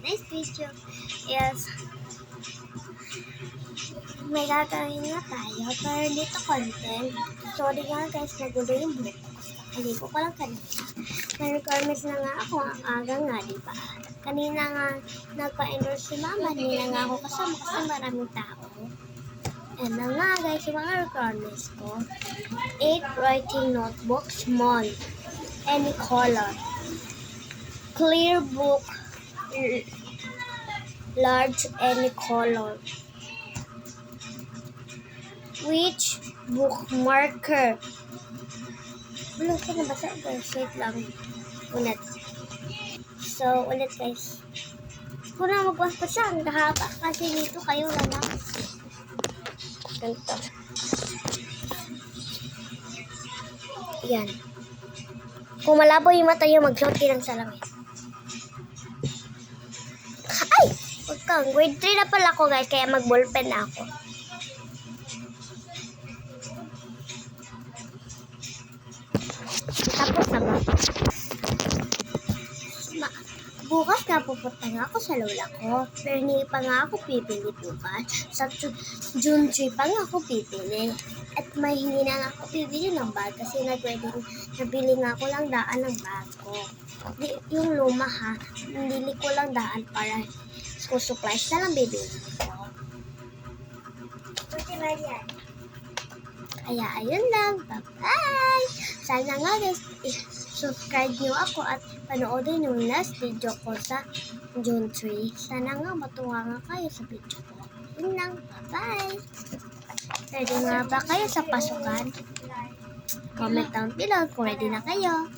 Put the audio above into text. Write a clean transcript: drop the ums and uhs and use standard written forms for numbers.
today's video is may gagawin nga tayo pero dito content. Sorry nga guys, nagulo yung buhok ko. Hindi ko lang kanina. May requirements na nga ako ang aga nga, diba? Kanina nga nagpa-endorse si mama, hindi na nga ako kasama kasi maraming tao. And na nga guys, yung mga requirements ko. 8 writing notebook, small, any color. Clear book, large, any color. Which bookmarker? Wala ko nabasa guys, wait lang. Ulit. So, ulit guys. Kung na magbasa, ang kahaba kasi dito kayo na ganito. Yan. Kung malabo yung mata nyo, magsuot kayo ng salamin. Ay! Huwag kang. Grade 3 na pala ako guys, kaya mag-ballpen na ako. Tapos na ba? Bukas nga pupunta nga ako sa lola ko. Pero hindi pa nga ako pipili bukas. Sa June 3 pa nga ako pipili. At may hindi na nga ako pipili ng bag kasi nabili nga ako lang daan ng bag ko. Yung luma ha, nabili ko lang daan para school supplies na lang bibili ko. Kaya ayun lang. Bye-bye! Sana nga guys, subscribe nyo ako at panoodin yung last video ko sa June 3. Sana nga matuwa nga kayo sa video ko. Yun lang. Bye-bye! Ready nga ba kayo sa pasukan? Comment down below kung ready na kayo.